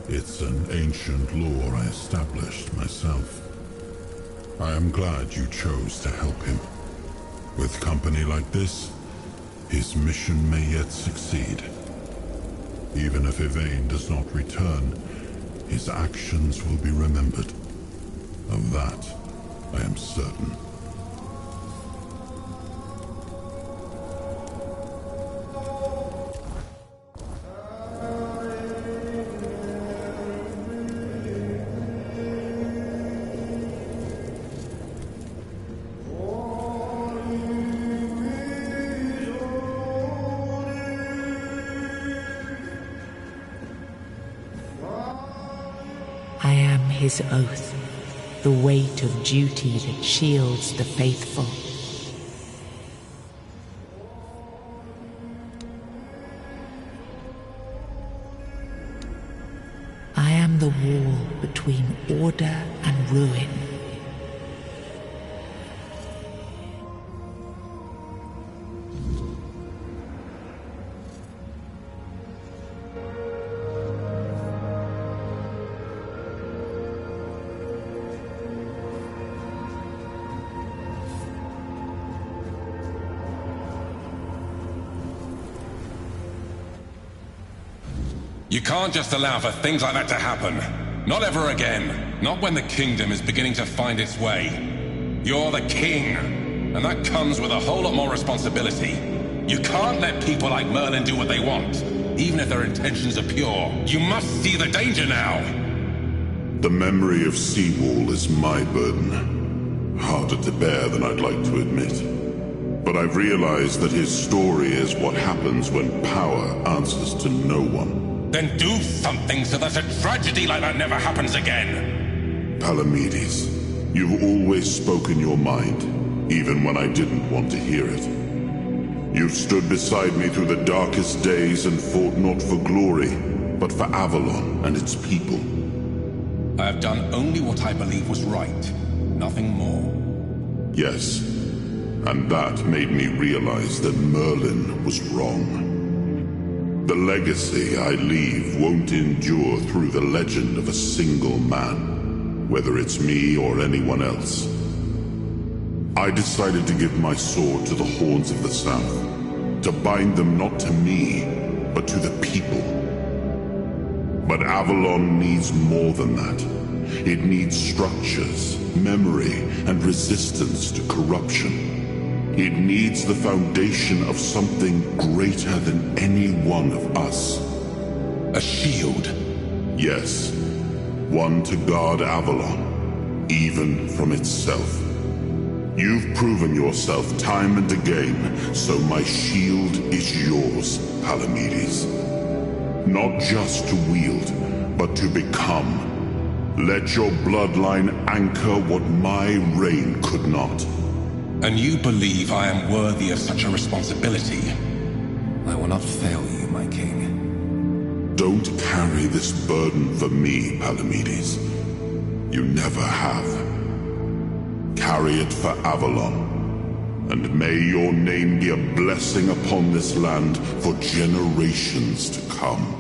It's an ancient law I established myself. I am glad you chose to help him. With company like this, his mission may yet succeed. Even if Yvain does not return, his actions will be remembered. Of that, I am certain. I am his oath, the weight of duty that shields the faithful. I am the wall between order and ruin. You can't just allow for things like that to happen. Not ever again. Not when the kingdom is beginning to find its way. You're the king, and that comes with a whole lot more responsibility. You can't let people like Merlin do what they want, even if their intentions are pure. You must see the danger now! The memory of Seawall is my burden. Harder to bear than I'd like to admit. But I've realized that his story is what happens when power answers to no one. Then do something so that a tragedy like that never happens again! Palamedes, you've always spoken your mind, even when I didn't want to hear it. You've stood beside me through the darkest days and fought not for glory, but for Avalon and its people. I have done only what I believe was right, nothing more. Yes, and that made me realize that Merlin was wrong. The legacy I leave won't endure through the legend of a single man, whether it's me or anyone else. I decided to give my sword to the Horns of the South, to bind them not to me, but to the people. But Avalon needs more than that. It needs structures, memory, and resistance to corruption. It needs the foundation of something greater than any one of us. A shield? Yes. One to guard Avalon, even from itself. You've proven yourself time and again, so my shield is yours, Palamedes. Not just to wield, but to become. Let your bloodline anchor what my reign could not. And you believe I am worthy of such a responsibility? I will not fail you, my king. Don't carry this burden for me, Palamedes. You never have. Carry it for Avalon, and may your name be a blessing upon this land for generations to come.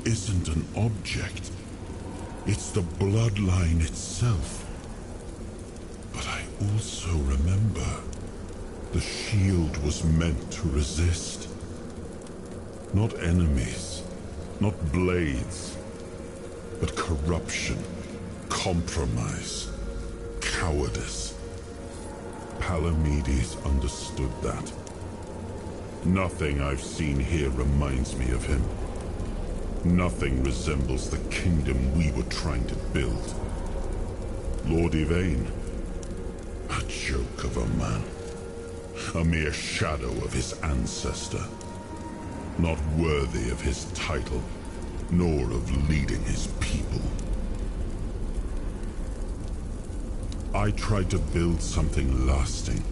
Isn't an object. It's the bloodline itself. But I also remember the shield was meant to resist. Not enemies, not blades, but corruption, compromise, cowardice. Palamedes understood that. Nothing I've seen here reminds me of him. Nothing resembles the kingdom we were trying to build. Lord Yvain, a joke of a man. A mere shadow of his ancestor. not worthy of his title, nor of leading his people. I tried to build something lasting.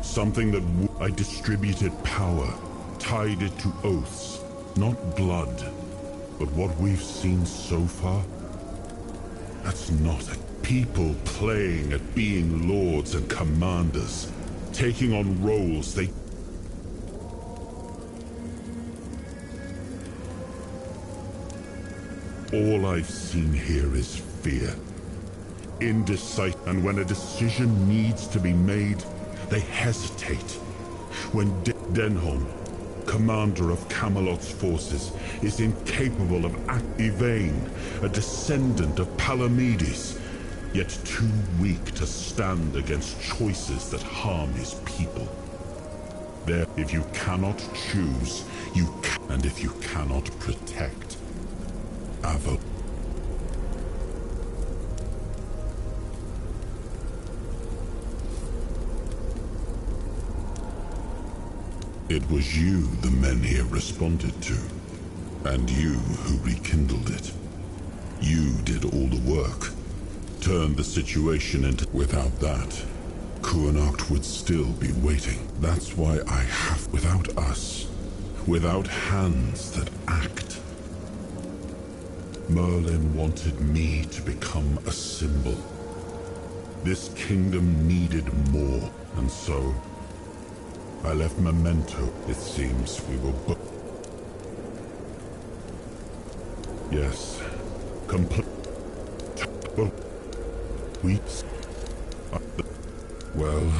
Something that I distributed power, tied it to oaths, not blood. But what we've seen so far, that's not it. People playing at being lords and commanders, taking on roles they... All I've seen here is fear. Indecisive, and when a decision needs to be made, they hesitate. When Denholm, commander of Camelot's forces, is incapable of Yvain, a descendant of Palamedes, yet too weak to stand against choices that harm his people. There, if you cannot choose, you can, and if you cannot protect, Avo. It was you the men here responded to, and you who rekindled it. You did all the work, turned the situation into... Without that, Kuanacht would still be waiting. That's why I have... Without us, without hands that act. Merlin wanted me to become a symbol. This kingdom needed more, and so... I left Memento. It seems we were both... Yes. Complete... Well... Well,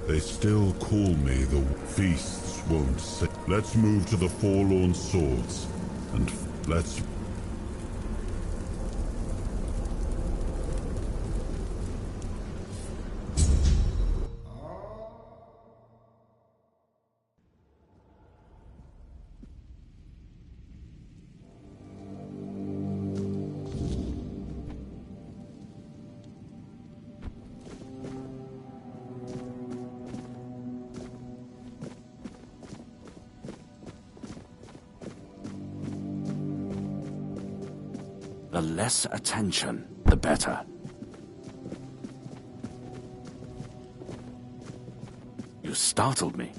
they still call me the... Feasts won't say... Let's move to the Forlorn Swords, and let's... The less attention, the better. You startled me.